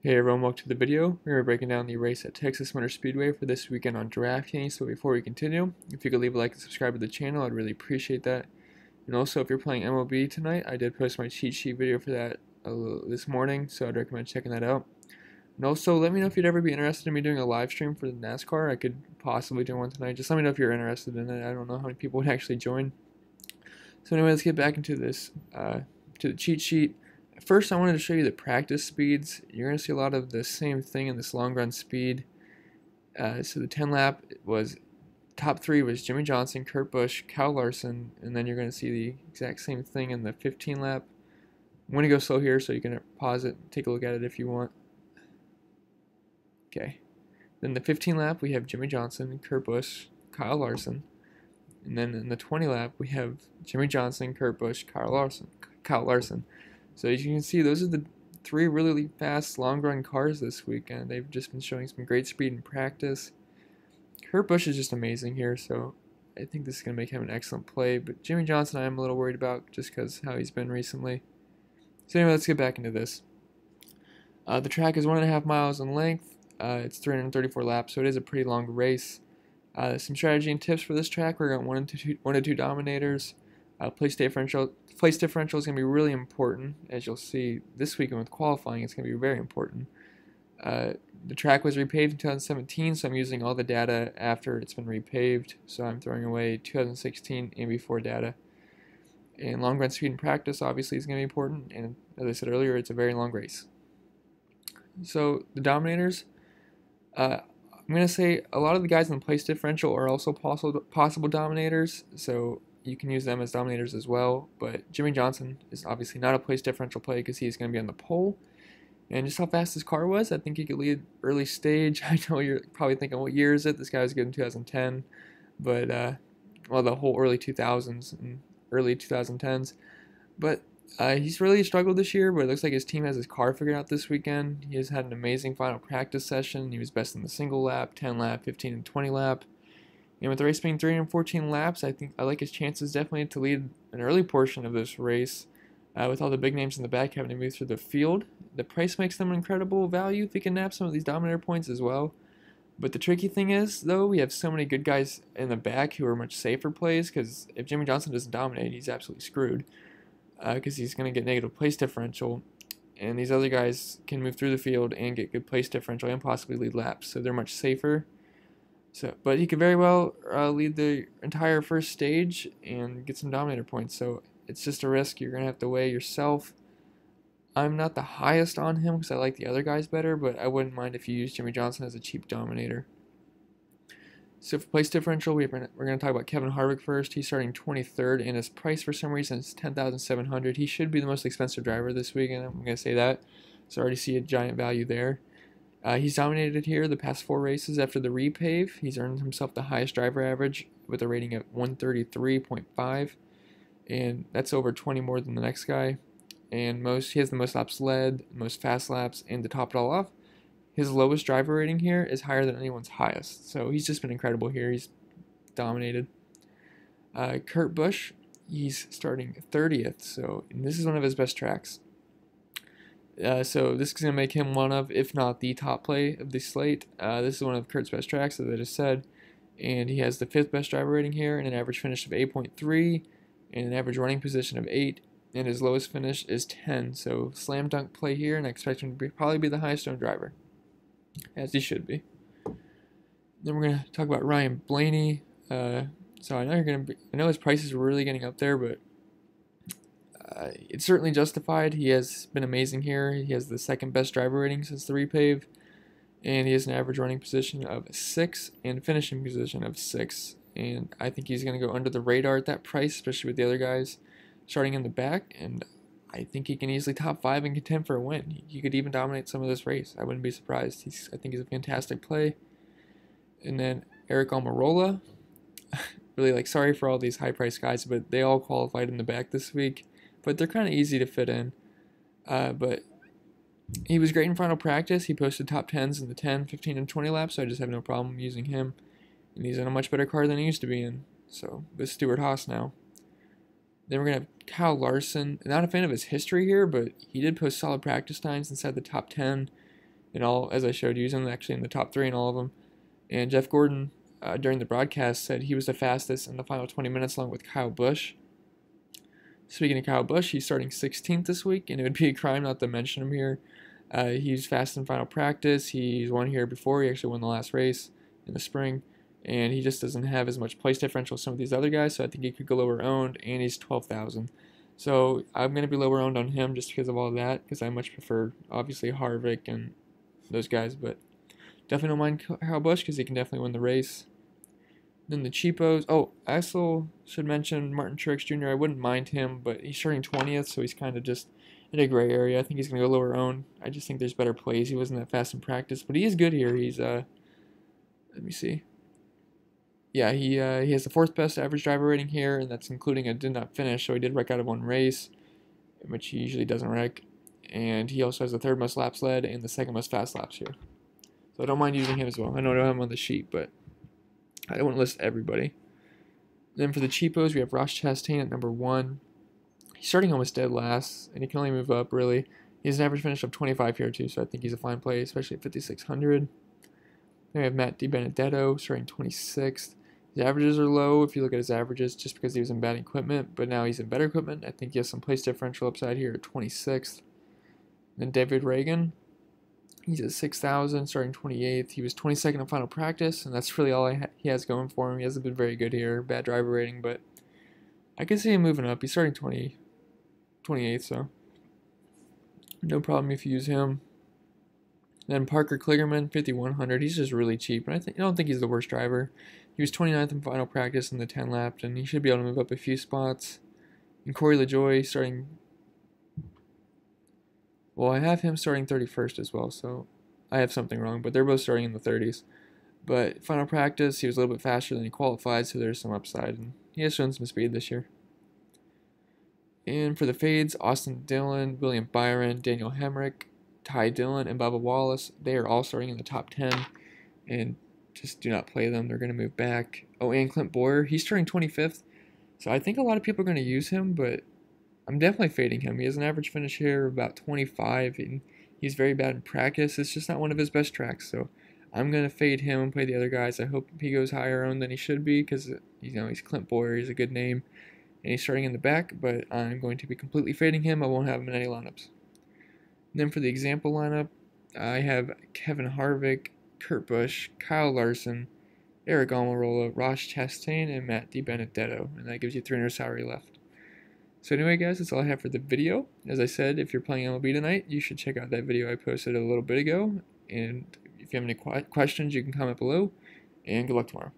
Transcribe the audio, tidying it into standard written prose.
Hey everyone, welcome to the video. We're breaking down the race at Texas Motor Speedway for this weekend on DraftKings. So before we continue, if you could leave a like and subscribe to the channel, I'd really appreciate that. And also, if you're playing MLB tonight, I did post my cheat sheet video for that this morning, so I'd recommend checking that out. And also, let me know if you'd ever be interested in me doing a live stream for the NASCAR. I could possibly do one tonight. Just let me know if you're interested in it. I don't know how many people would actually join. So anyway, let's get back into this, to the cheat sheet. First, I wanted to show you the practice speeds. You're going to see a lot of the same thing in this long run speed. So the 10 lap was top three was Jimmy Johnson, Kurt Busch, Kyle Larson, and then you're going to see the exact same thing in the 15 lap. I'm going to go slow here so you can pause it, take a look at it if you want. Okay. Then the 15 lap we have Jimmy Johnson, Kurt Busch, Kyle Larson, and then in the 20 lap we have Jimmy Johnson, Kurt Busch, Kyle Larson. So as you can see, those are the three really fast long-run cars this weekend. They've just been showing some great speed in practice. Kurt Busch is just amazing here, so I think this is going to make him an excellent play. But Jimmy Johnson I'm a little worried about just because how he's been recently. So anyway, let's get back into this. The track is 1.5 miles in length. It's 334 laps, so it is a pretty long race. Some strategy and tips for this track. We're going 1 to 2 dominators. Place differential is going to be really important, as you'll see this weekend with qualifying. It's going to be very important. The track was repaved in 2017, so I'm using all the data after it's been repaved. So I'm throwing away 2016 and before data. And long run speed in practice obviously is going to be important. And as I said earlier, it's a very long race. So the dominators, I'm going to say a lot of the guys in the place differential are also possible dominators. So you can use them as dominators as well, but Jimmy Johnson is obviously not a place differential play because he's going to be on the pole. And just how fast his car was, I think he could lead early stage. I know you're probably thinking, what year is it? This guy was good in 2010, but, well, the whole early 2000s and early 2010s. But he's really struggled this year, but it looks like his team has his car figured out this weekend. He has had an amazing final practice session. He was best in the single lap, 10 lap, 15 and 20 lap. And with the race being 314 laps, I think I like his chances definitely to lead an early portion of this race. With all the big names in the back having to move through the field, the price makes them an incredible value if he can nab some of these dominator points as well. But the tricky thing is, though, we have so many good guys in the back who are much safer plays, because if Jimmy Johnson doesn't dominate, he's absolutely screwed, because he's going to get negative place differential, and these other guys can move through the field and get good place differential and possibly lead laps, so they're much safer. But he could very well lead the entire first stage and get some dominator points. So it's just a risk you're going to have to weigh yourself. I'm not the highest on him because I like the other guys better, but I wouldn't mind if you use Jimmy Johnson as a cheap dominator. So for place differential, we're going to talk about Kevin Harvick first. He's starting 23rd, and his price for some reason is $10,700. He should be the most expensive driver this week, and I'm going to say that. So I already see a giant value there. He's dominated here the past 4 races after the repave. He's earned himself the highest driver average with a rating of 133.5, and that's over 20 more than the next guy. And he has the most laps led, most fast laps, and to top it all off, his lowest driver rating here is higher than anyone's highest. So he's just been incredible here. He's dominated. Kurt Busch, he's starting 30th, so and this is one of his best tracks. So this is going to make him one of, if not the top play of the slate. This is one of Kurt's best tracks, as I just said. And he has the 5th best driver rating here, and an average finish of 8.3, and an average running position of 8, and his lowest finish is 10. So slam dunk play here, and I expect him to probably be the highest owned driver, as he should be. Then we're going to talk about Ryan Blaney. So I know his price is really getting up there, but it's certainly justified. He has been amazing here. He has the 2nd best driver rating since the repave, and he has an average running position of 6 and finishing position of 6. And I think he's going to go under the radar at that price, especially with the other guys starting in the back. And I think he can easily top 5 and contend for a win. He could even dominate some of this race. I wouldn't be surprised. I think he's a fantastic play. And then Eric Almirola. Really, sorry for all these high-priced guys, but they all qualified in the back this week. But they're kind of easy to fit in. But he was great in final practice. He posted top 10s in the 10, 15, and 20 laps, so I just have no problem using him. And he's in a much better car than he used to be in. So, with Stewart Haas now. Then we're going to have Kyle Larson. Not a fan of his history here, but he did post solid practice times inside the top 10. in all, as I showed you. He's actually in the top 3 in all of them. And Jeff Gordon, during the broadcast, said he was the fastest in the final 20 minutes along with Kyle Busch. Speaking of Kyle Busch, he's starting 16th this week, and it would be a crime not to mention him here. He's fast in final practice. He's won here before. He actually won the last race in the spring, and he just doesn't have as much place differential as some of these other guys, so I think he could go lower owned, and he's 12,000. So I'm going to be lower owned on him just because of all that, because I much prefer, obviously, Harvick and those guys, but definitely don't mind Kyle Busch because he can definitely win the race. Then the cheapos. Oh, I also should mention Martin Truex Jr. I wouldn't mind him, but he's starting 20th, so he's kind of just in a gray area. I think he's going to go lower owned. I just think there's better plays. He wasn't that fast in practice, but he is good here. He's, let me see. Yeah, he has the 4th best average driver rating here, and that's including a did not finish, so he did wreck out of 1 race, which he usually doesn't wreck. And he also has the 3rd most laps led and the 2nd most fast laps here. So I don't mind using him as well. I know I don't have him on the sheet, but I don't want to list everybody. Then for the cheapos, we have Ross Chastain at number 1. He's starting almost dead last, and he can only move up, really. He has an average finish of 25 here, too, so I think he's a fine play, especially at 5,600. Then we have Matt DiBenedetto starting 26th. His averages are low if you look at his averages, just because he was in bad equipment, but now he's in better equipment. I think he has some place differential upside here at 26th. Then David Reagan. He's at 6,000, starting 28th. He was 22nd in final practice, and that's really all he has going for him. He hasn't been very good here, bad driver rating, but I can see him moving up. He's starting 28th, so no problem if you use him. Then Parker Kligerman, 5,100. He's just really cheap, and I don't think he's the worst driver. He was 29th in final practice in the 10 laps, and he should be able to move up a few spots. And Corey LaJoie starting. Well, I have him starting 31st as well, so I have something wrong, but they're both starting in the 30s. But final practice, he was a little bit faster than he qualified, so there's some upside, and he has shown some speed this year. And for the fades, Austin Dillon, William Byron, Daniel Hemrick, Ty Dillon, and Bubba Wallace, they are all starting in the top 10, and just do not play them. They're going to move back. Oh, and Clint Boyer, he's starting 25th, so I think a lot of people are going to use him, but I'm definitely fading him. He has an average finish here of about 25, and he's very bad in practice. It's just not one of his best tracks, so I'm going to fade him and play the other guys. I hope he goes higher owned than he should be because, he's Clint Boyer. He's a good name, and he's starting in the back, but I'm going to be completely fading him. I won't have him in any lineups. And then for the example lineup, I have Kevin Harvick, Kurt Busch, Kyle Larson, Eric Almirola, Ross Chastain, and Matt DiBenedetto, and that gives you 300 salary left. So anyway, guys, that's all I have for the video. As I said, if you're playing MLB tonight, you should check out that video I posted a little bit ago. And if you have any questions, you can comment below. And good luck tomorrow.